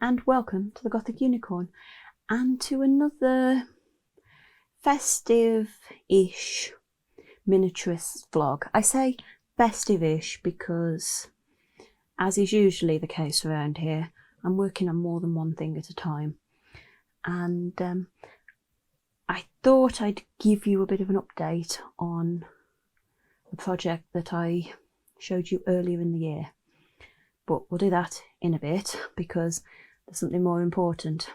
and welcome to the Gothic Unicorn and to another festive-ish miniaturist vlog. I say festive-ish because, as is usually the case around here, I'm working on more than one thing at a time, and I thought I'd give you a bit of an update on the project that I showed you earlier in the year. But we'll do that in a bit because there's something more important.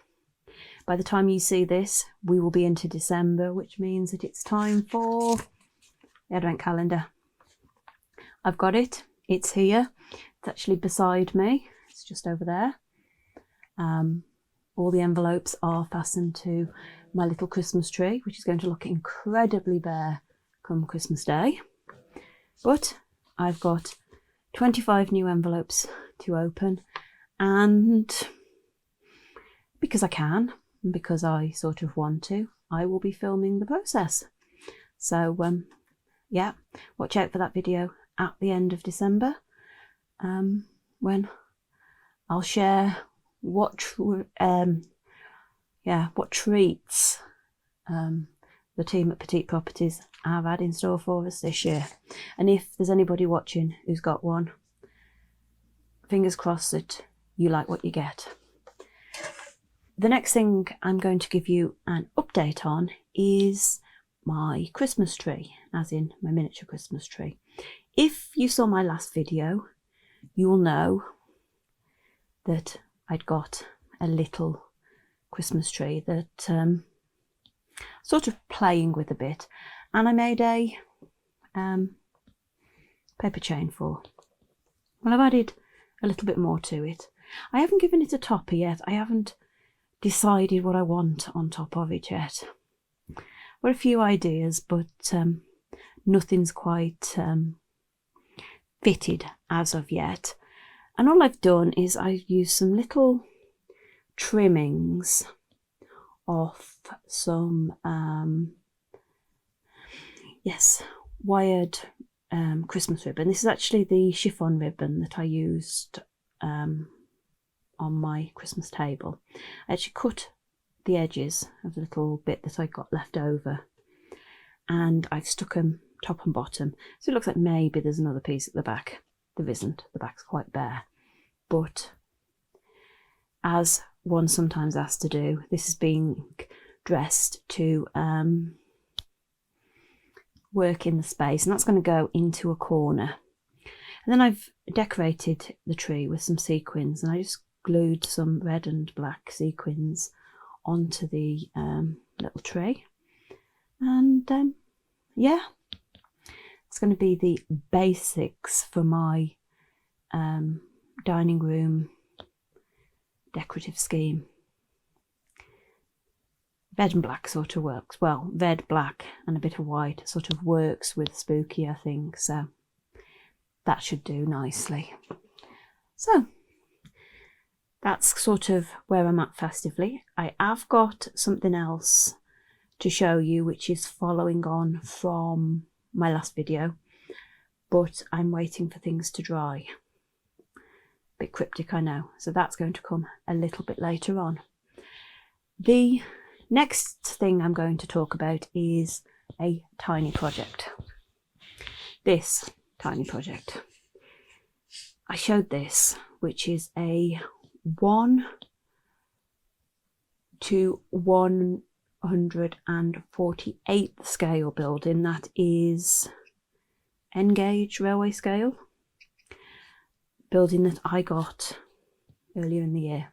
By the time you see this, we will be into December, which means that it's time for the Advent calendar. I've got it. It's here. It's actually beside me. It's just over there. All the envelopes are fastened to my little Christmas tree, which is going to look incredibly bare come Christmas Day. But I've got 25 new envelopes to open, and because I can, and because I sort of want to, I will be filming the process. So yeah, watch out for that video at the end of December, when I'll share what treats the team at Petite Properties have had in store for us this year. And if there's anybody watching who's got one, fingers crossed that you like what you get. The next thing I'm going to give you an update on is my Christmas tree, as in my miniature Christmas tree. If you saw my last video, you will know that I'd got a little Christmas tree that sort of playing with a bit, and I made a paper chain for. Well, I've added a little bit more to it. I haven't given it a topper yet. I haven't decided what I want on top of it yet. Got a few ideas, but nothing's quite fitted as of yet. And all I've done is I've used some little trimmings off some wired Christmas ribbon. This is actually the chiffon ribbon that I used on my Christmas table. I actually cut the edges of the little bit that I got left over, and I've stuck them top and bottom, so it looks like maybe there's another piece at the back. There isn't. The back's quite bare, but as one sometimes has to do, this is being dressed to work in the space, and that's going to go into a corner. And then I've decorated the tree with some sequins, and I just glued some red and black sequins onto the little tree. And yeah, it's going to be the basics for my dining room decorative scheme. Red and black sort of works. Well, red, black and a bit of white sort of works with spooky, I think, so that should do nicely. So that's sort of where I'm at festively. I have got something else to show you which is following on from my last video, but I'm waiting for things to dry. Bit cryptic, I know, so that's going to come a little bit later on. The next thing I'm going to talk about is a tiny project. This tiny project. I showed this, which is a 1 to 148th scale building that is N-gauge railway scale. Building that I got earlier in the year,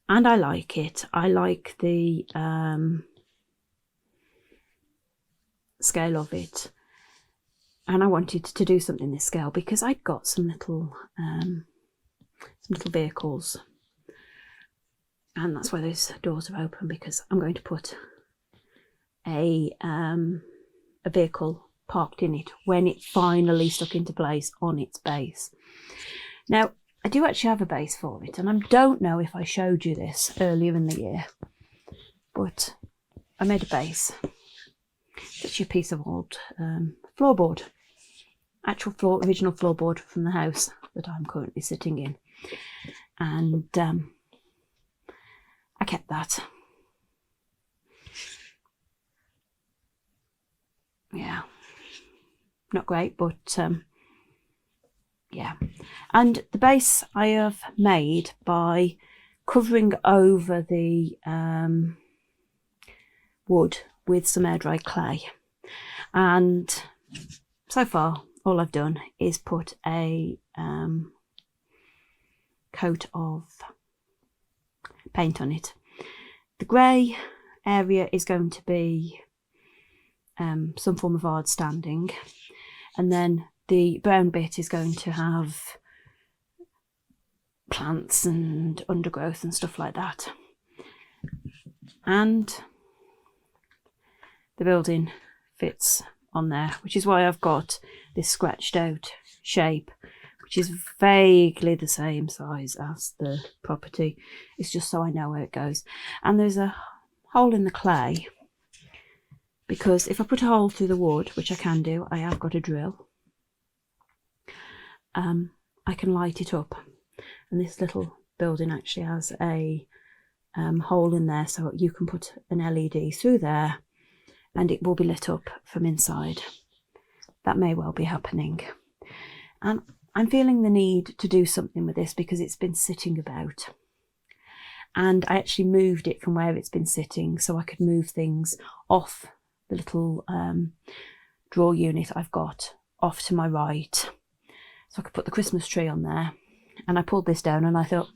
and I like it. I like the scale of it, and I wanted to do something this scale because I'd got some little vehicles, and that's why those doors are open, because I'm going to put a vehicle parked in it when it finally stuck into place on its base. Now, I do actually have a base for it, and I don't know if I showed you this earlier in the year, but I made a base. It's actually a piece of old floorboard, original floorboard from the house that I'm currently sitting in. and I kept that. Yeah, not great, but yeah. And the base I have made by covering over the wood with some air dried clay, and so far all I've done is put a coat of paint on it. The grey area is going to be some form of hard standing, and then the brown bit is going to have plants and undergrowth and stuff like that. And the building fits on there, which is why I've got this scratched out shape, which is vaguely the same size as the property. It's just so I know where it goes. And there's a hole in the clay, because if I put a hole through the wood, which I can do, I have got a drill, I can light it up. And this little building actually has a hole in there, so you can put an LED through there and it will be lit up from inside. That may well be happening. And I'm feeling the need to do something with this because it's been sitting about. And I actually moved it from where it's been sitting so I could move things off the little drawer unit I've got off to my right. So I could put the Christmas tree on there. And I pulled this down and I thought,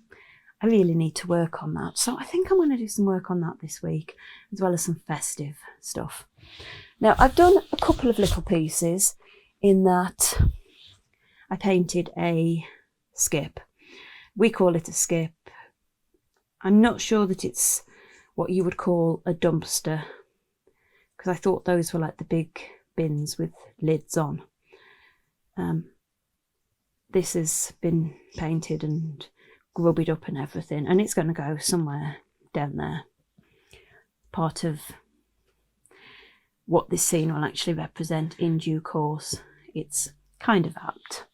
I really need to work on that. So I think I'm going to do some work on that this week, as well as some festive stuff. Now, I've done a couple of little pieces in that I painted a skip. We call it a skip. I'm not sure that it's what you would call a dumpster, because I thought those were like the big bins with lids on. This has been painted and grubbied up and everything, and it's going to go somewhere down there. Part of what this scene will actually represent in due course. It's kind of apt.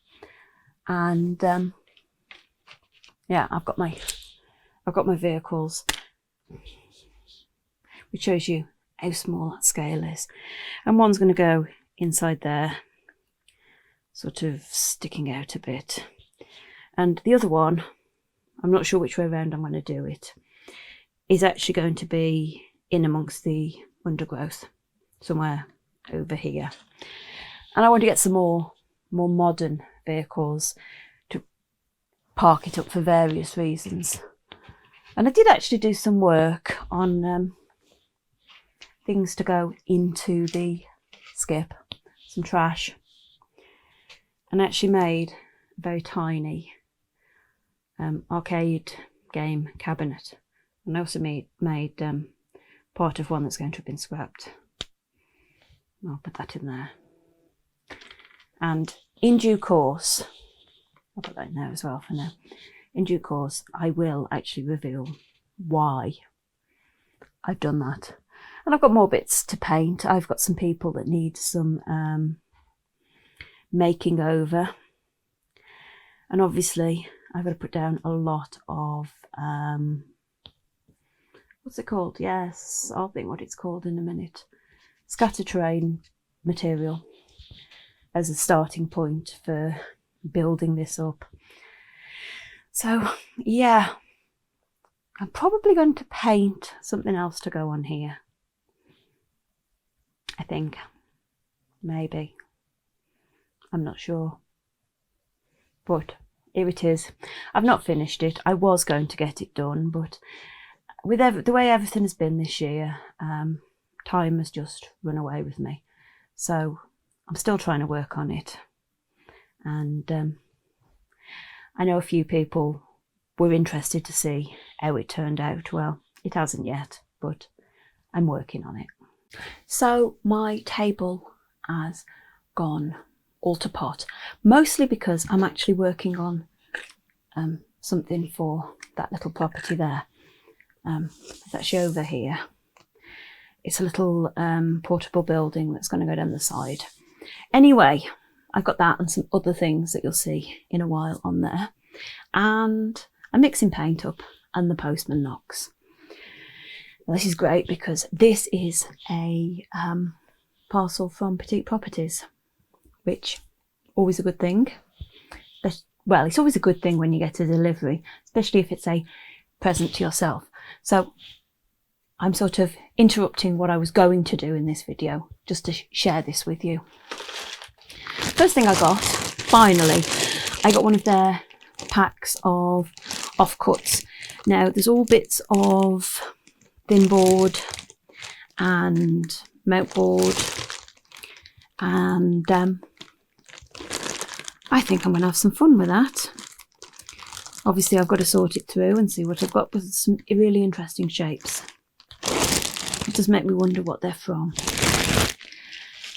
And yeah, I've got my vehicles, which shows you how small that scale is. And one's going to go inside there, sort of sticking out a bit. And the other one, I'm not sure which way around I'm going to do it, is actually going to be in amongst the undergrowth, somewhere over here. And I want to get some more modern vehicles to park it up for various reasons. And I did actually do some work on things to go into the skip, some trash, and actually made a very tiny arcade game cabinet. And I also made part of one that's going to have been scrapped. I'll put that in there. And in due course, I'll put that in there as well for now. In due course, I will actually reveal why I've done that. And I've got more bits to paint. I've got some people that need some making over. And obviously, I've got to put down a lot of, what's it called? Yes, I'll think what it's called in a minute. Scatter terrain material as a starting point for building this up. So yeah, I'm probably going to paint something else to go on here. I think, maybe, I'm not sure, but here it is. I've not finished it. I was going to get it done, but with the way everything has been this year, time has just run away with me. So I'm still trying to work on it. And I know a few people were interested to see how it turned out. Well, it hasn't yet, but I'm working on it. So my table has gone all to pot, mostly because I'm actually working on something for that little property there. It's actually over here. It's a little portable building that's going to go down the side. Anyway, I've got that and some other things that you'll see in a while on there. And I'm mixing paint up and the postman knocks. Now, this is great because this is a parcel from Petite Properties, which always a good thing. Well, it's always a good thing when you get a delivery, especially if it's a present to yourself. So I'm sort of interrupting what I was going to do in this video just to share this with you. First thing I got, finally, I got one of their packs of offcuts. Now there's all bits of thin board and mount board, and I think I'm going to have some fun with that. Obviously I've got to sort it through and see what I've got, with some really interesting shapes. It does make me wonder what they're from.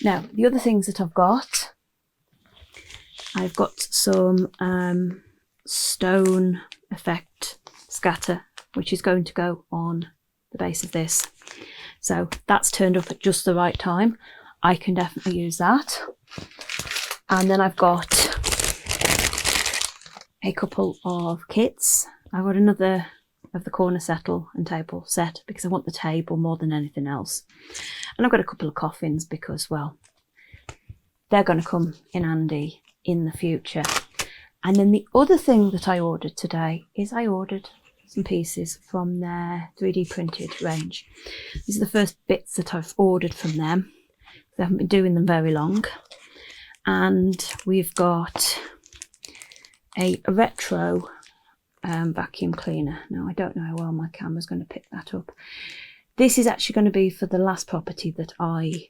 Now, the other things that I've got some stone effect scatter, which is going to go on the base of this. So that's turned up at just the right time. I can definitely use that. And then I've got a couple of kits. I've got another of the corner settle and table set because I want the table more than anything else. And I've got a couple of coffins because, well, they're going to come in handy in the future. And then the other thing that I ordered today is I ordered some pieces from their 3D printed range. These are the first bits that I've ordered from them. They haven't been doing them very long. And we've got a retro vacuum cleaner. Now, I don't know how well my camera's going to pick that up. This is actually going to be for the last property that I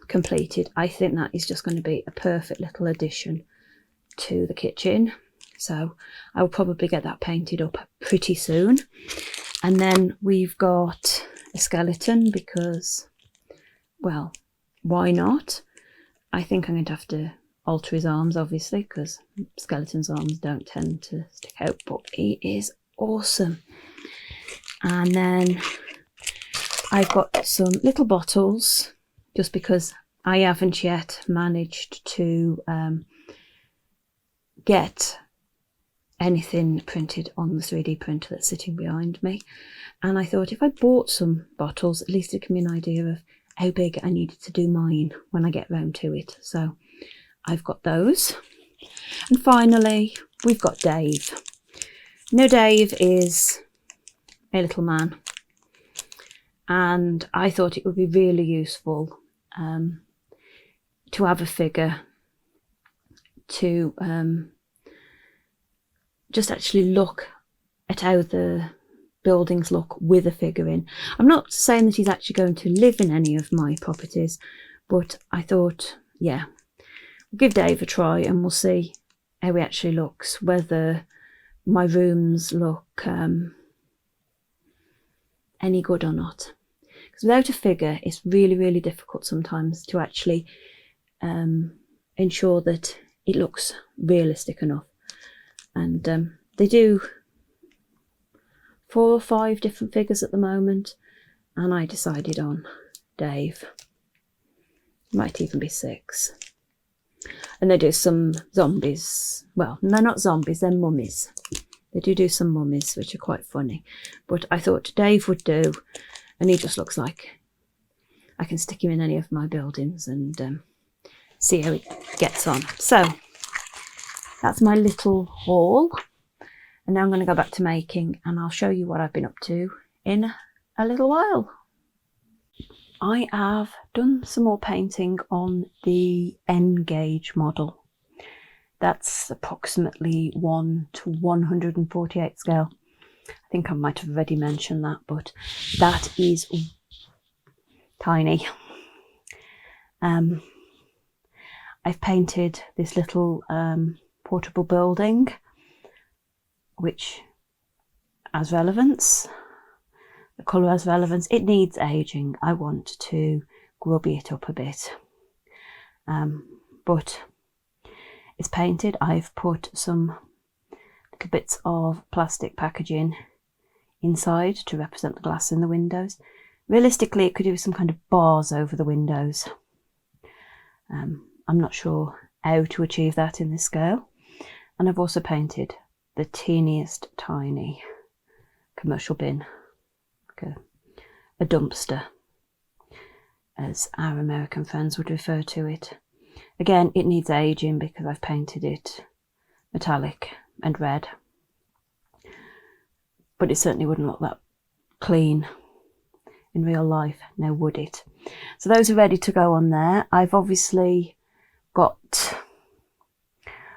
completed. I think that is just going to be a perfect little addition to the kitchen. So I will probably get that painted up pretty soon. And then we've got a skeleton because, well, why not? I think I'm going to have to alter his arms, obviously, because skeleton's arms don't tend to stick out, but he is awesome. And then I've got some little bottles, just because I haven't yet managed to get anything printed on the 3D printer that's sitting behind me. And I thought if I bought some bottles, at least it can be an idea of how big I needed to do mine when I get round to it. So I've got those. And finally, we've got Dave. Now, Dave is a little man, and I thought it would be really useful to have a figure to just actually look at how the buildings look with a figure in. I'm not saying that he's actually going to live in any of my properties, but I thought, yeah, we'll give Dave a try and we'll see how he actually looks, whether my rooms look any good or not. Because without a figure, it's really, really difficult sometimes to actually ensure that it looks realistic enough. And they do 4 or 5 different figures at the moment, and I decided on Dave. Might even be 6. And they do some zombies. Well, they're not zombies, they're mummies. They do some mummies, which are quite funny. But I thought Dave would do, and he just looks like I can stick him in any of my buildings and see how he gets on. So that's my little haul. And now I'm going to go back to making, and I'll show you what I've been up to in a little while. I have done some more painting on the N gauge model. That's approximately 1 to 148 scale. I think I might have already mentioned that, but that is tiny. I've painted this little portable building, which has relevance. The colour has relevance. It needs aging. I want to grubby it up a bit. But it's painted. I've put some little bits of plastic packaging inside to represent the glass in the windows. Realistically, it could do some kind of bars over the windows. I'm not sure how to achieve that in this scale. And I've also painted the teeniest tiny commercial bin, like a dumpster, as our American friends would refer to it. Again, it needs aging because I've painted it metallic and red, but it certainly wouldn't look that clean in real life, now would it? So those are ready to go on there. I've obviously got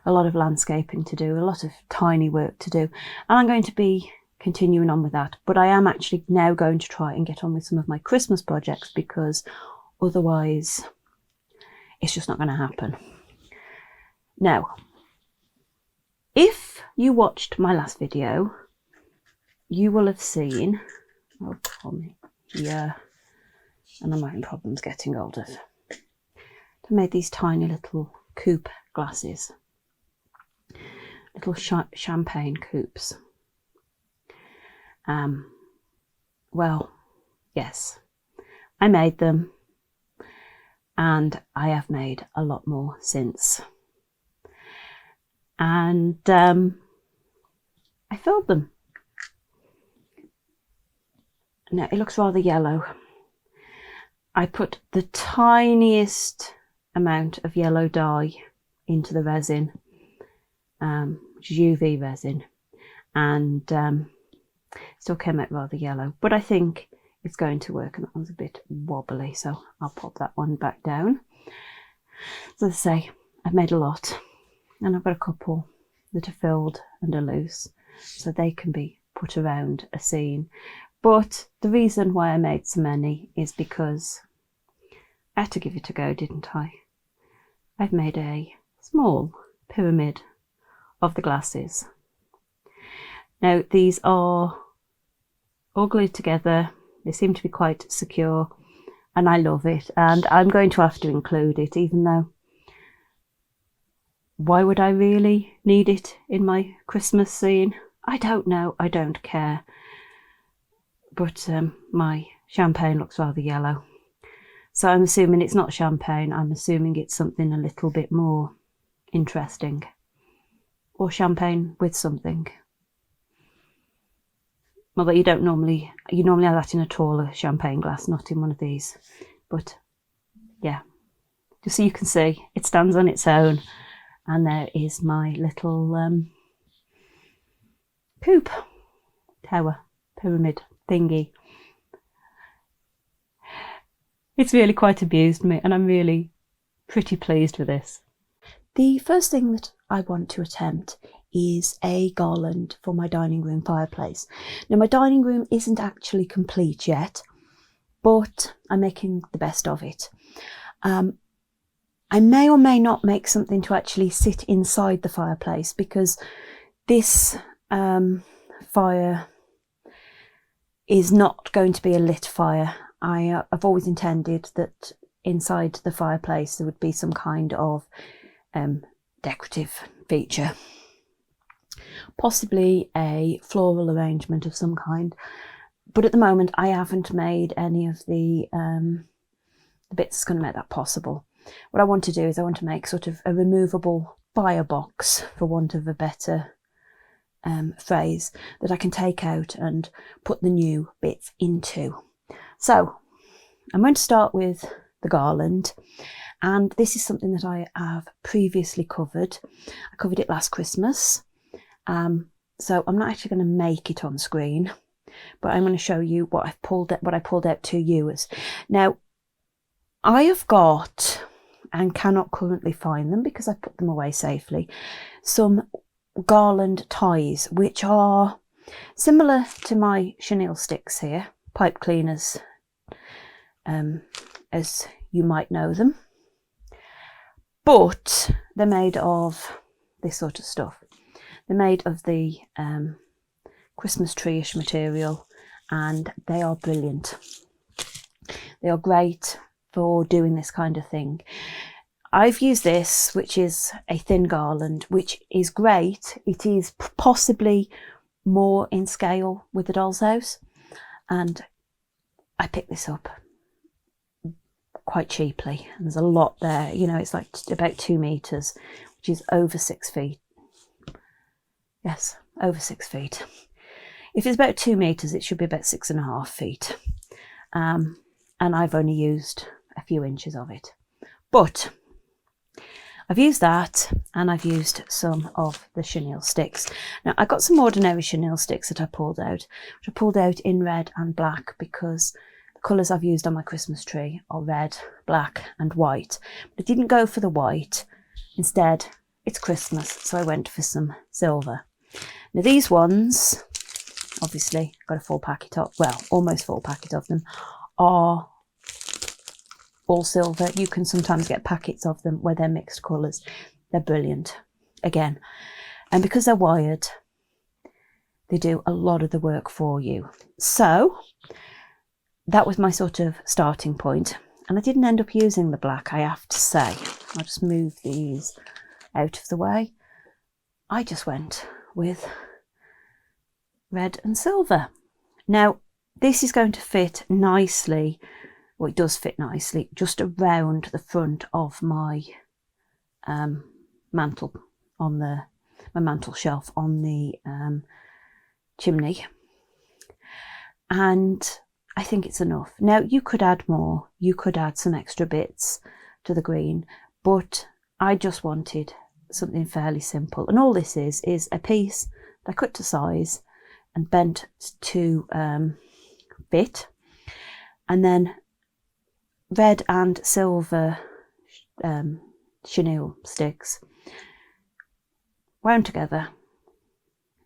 a lot of landscaping to do, a lot of tiny work to do, and I'm going to be continuing on with that, but I am actually now going to try and get on with some of my Christmas projects, because otherwise it's just not going to happen. Now, if you watched my last video, you will have seen, oh, call me, yeah, and I'm having problems getting hold of. I made these tiny little coupe glasses, little champagne coupes. Well, yes, I made them, and I have made a lot more since. And I filled them. Now it looks rather yellow. I put the tiniest amount of yellow dye into the resin, which is UV resin, and still came out rather yellow, but I think it's going to work. And that one's a bit wobbly, so I'll pop that one back down. So as I say, I've made a lot, and I've got a couple that are filled and are loose, so they can be put around a scene. But the reason why I made so many is because I had to give it a go, didn't I? I've made a small pyramid of the glasses. Now these are all glued together. They seem to be quite secure, and I love it, and I'm going to have to include it, even though why would I really need it in my Christmas scene? I don't know, I don't care. But my champagne looks rather yellow, so I'm assuming it's not champagne. I'm assuming it's something a little bit more interesting, or champagne with something. Well, that you normally have that in a taller champagne glass, not in one of these. But yeah, just so you can see, it stands on its own, and there is my little coupe, tower, pyramid thingy. It's really quite amused me, and I'm really pretty pleased with this. The first thing that I want to attempt is a garland for my dining room fireplace. Now my dining room isn't actually complete yet, but I'm making the best of it. I may or may not make something to actually sit inside the fireplace, because this fire is not going to be a lit fire. I've always intended that inside the fireplace there would be some kind of decorative feature, possibly a floral arrangement of some kind, but at the moment I haven't made any of the bits that's going to make that possible. What I want to do is I want to make sort of a removable firebox, for want of a better phrase, that I can take out and put the new bits into. So I'm going to start with the garland, and this is something that I have previously covered. I covered it last Christmas, so I'm not actually going to make it on screen, but I'm going to show you what I pulled out 2 years. Now I have got, and cannot currently find them because I put them away safely, some garland ties which are similar to my chenille sticks here, pipe cleaners, as you might know them, but they're made of this sort of stuff. They're made of the Christmas tree-ish material, and they are brilliant. They are great for doing this kind of thing. I've used this, which is a thin garland, which is great. It is possibly more in scale with the doll's house, and I picked this up quite cheaply, and there's a lot there. You know, it's like about 2 meters, which is over 6 feet. Yes, over 6 feet. If it's about 2 meters, it should be about 6.5 feet. And I've only used a few inches of it. But I've used that, and I've used some of the chenille sticks. Now, I got some ordinary chenille sticks that I pulled out, which I pulled out in red and black because the colours I've used on my Christmas tree are red, black and white. But I didn't go for the white. Instead, it's Christmas, so I went for some silver. Now, these ones, obviously, got a full packet of, well, almost full packet of them, are all silver. You can sometimes get packets of them where they're mixed colours. They're brilliant, again. And because they're wired, they do a lot of the work for you. So that was my sort of starting point. And I didn't end up using the black, I have to say. I'll just move these out of the way. I just went with red and silver. Now, this is going to fit nicely. Well, it does fit nicely just around the front of my mantle on my mantle shelf on the chimney, and I think it's enough. Now, you could add more. You could add some extra bits to the green, but I just wanted something fairly simple. And all this is a piece that I cut to size and bent to fit, and then red and silver chenille sticks wound together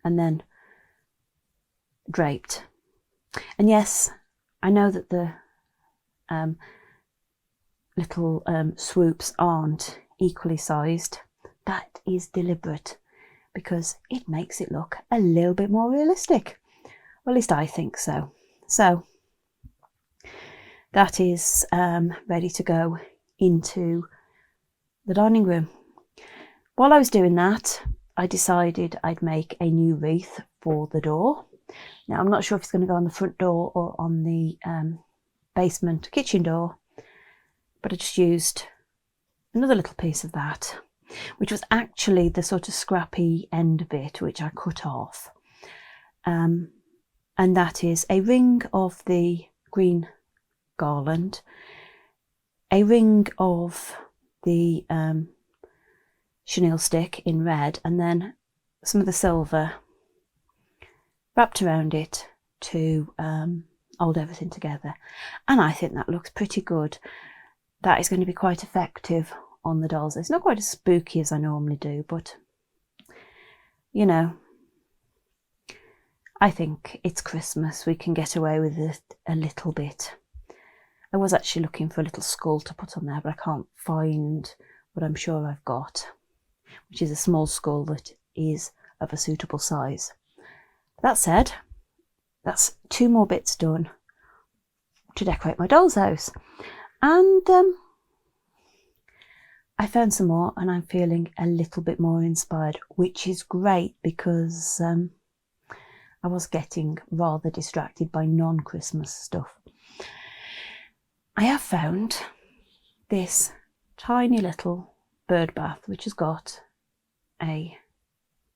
and then draped. And yes, I know that the little swoops aren't equally sized. That is deliberate because it makes it look a little bit more realistic. Well, at least I think so. So that is ready to go into the dining room. While I was doing that, I decided I'd make a new wreath for the door. Now, I'm not sure if it's going to go on the front door or on the basement kitchen door, but I just used another little piece of that, which was actually the sort of scrappy end bit which I cut off. And that is a ring of the green garland, a ring of the chenille stick in red, and then some of the silver wrapped around it to hold everything together. And I think that looks pretty good. That is going to be quite effective on the dolls. It's not quite as spooky as I normally do, but you know, I think it's Christmas. We can get away with it a little bit. I was actually looking for a little skull to put on there, but I can't find what I'm sure I've got, which is a small skull that is of a suitable size. That said, that's 2 more bits done to decorate my doll's house. And I found some more and I'm feeling a little bit more inspired, which is great because I was getting rather distracted by non-Christmas stuff. I have found this tiny little bird bath which has got a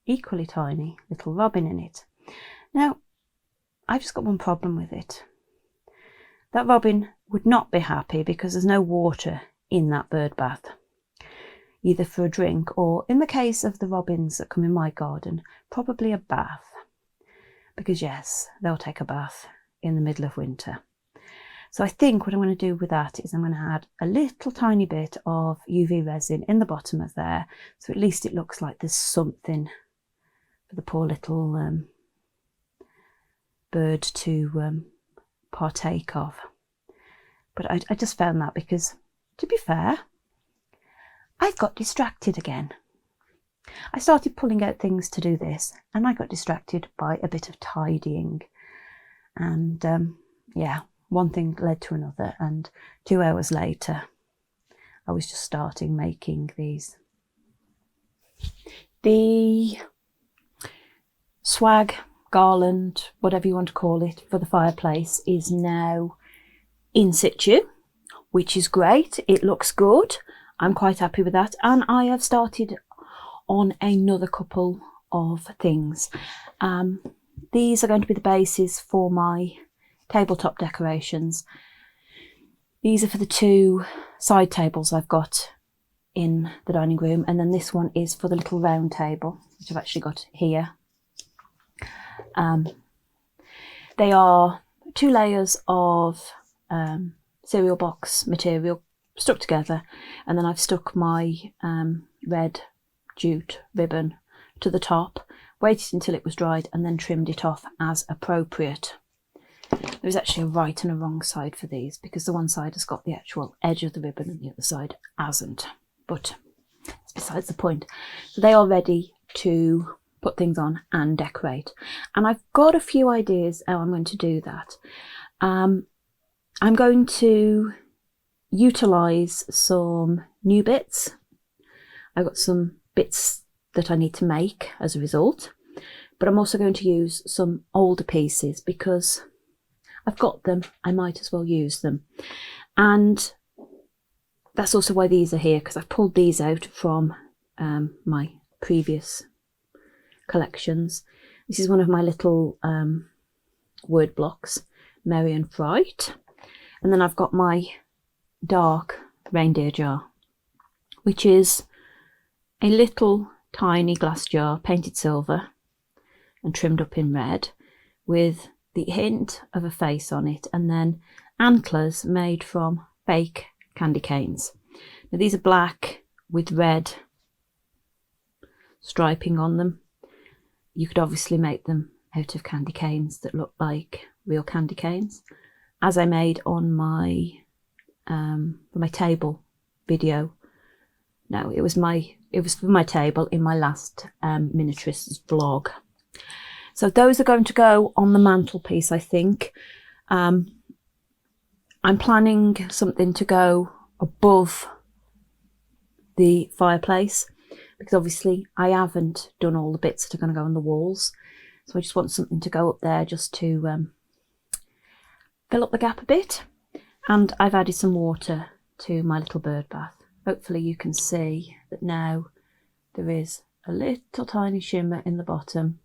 equally tiny little robin in it. Now, I've just got one problem with it. That robin would not be happy because there's no water in that bird bath, either for a drink or, in the case of the robins that come in my garden, probably a bath. Because yes, they'll take a bath in the middle of winter. So I think what I'm going to do with that is I'm going to add a little tiny bit of UV resin in the bottom of there, so at least it looks like there's something for the poor little bird to partake of. But I just found that because, to be fair, I've got distracted again. I started pulling out things to do this and I got distracted by a bit of tidying, and yeah, one thing led to another, and 2 hours later I was just starting making these. The swag, garland, whatever you want to call it, for the fireplace is now in situ, which is great. It looks good. I'm quite happy with that, and I have started on another couple of things. These are going to be the bases for my tabletop decorations. These are for the 2 side tables I've got in the dining room, and then this one is for the little round table, which I've actually got here. They are 2 layers of cereal box material stuck together, and then I've stuck my red jute ribbon to the top, waited until it was dried, and then trimmed it off as appropriate. There's actually a right and a wrong side for these, because the one side has got the actual edge of the ribbon and the other side hasn't, but it's besides the point. So they are ready to put things on and decorate, and I've got a few ideas how I'm going to do that. I'm going to utilise some new bits. I've got some bits that I need to make as a result, but I'm also going to use some older pieces because I've got them, I might as well use them. And that's also why these are here, because I've pulled these out from my previous collections. This is one of my little word blocks, Merry and Fright. And then I've got my dark reindeer jar, which is a little tiny glass jar painted silver and trimmed up in red with the hint of a face on it, and then antlers made from fake candy canes. Now these are black with red striping on them. You could obviously make them out of candy canes that look like real candy canes, as I made on my for my table video. No, it was for my table in my last miniaturists vlog. So those are going to go on the mantelpiece, I think. I'm planning something to go above the fireplace, because obviously I haven't done all the bits that are going to go on the walls. So I just want something to go up there just to fill up the gap a bit. And I've added some water to my little bird bath. Hopefully you can see that now there is a little tiny shimmer in the bottom,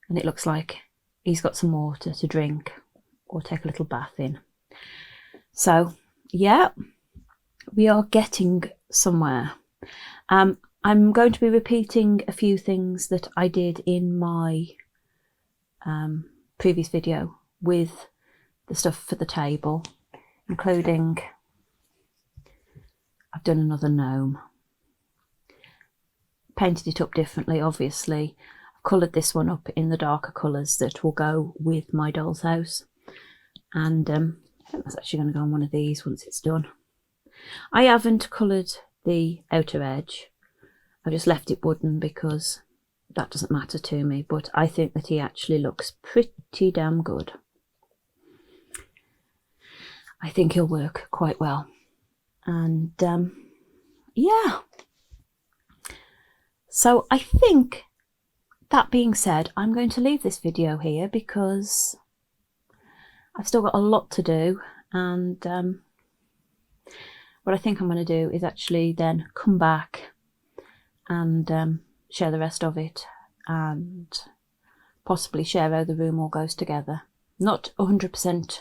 and it looks like he's got some water to drink or take a little bath in. So yeah, we are getting somewhere. I'm going to be repeating a few things that I did in my previous video with the stuff for the table, including I've done another gnome, painted it up differently obviously. I've coloured this one up in the darker colours that will go with my doll's house, and I think that's actually going to go on one of these once it's done. I haven't coloured the outer edge, I've just left it wooden because that doesn't matter to me, but I think that he actually looks pretty damn good. I think he'll work quite well. And yeah, so I think, that being said, I'm going to leave this video here because I've still got a lot to do, and what I think I'm going to do is actually then come back and share the rest of it, and possibly share how the room all goes together. Not 100%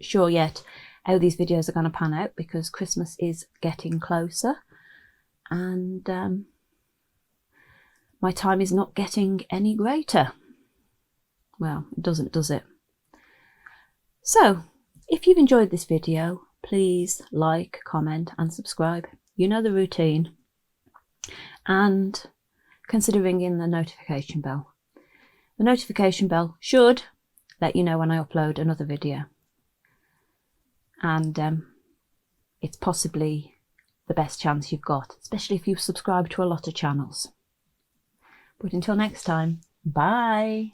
sure yet how these videos are going to pan out, because Christmas is getting closer and my time is not getting any greater. Well, it doesn't, does it? So if you've enjoyed this video, please like, comment and subscribe. You know the routine. And consider ringing the notification bell. The notification bell should let you know when I upload another video. And it's possibly the best chance you've got, especially if you subscribe to a lot of channels. But until next time, bye!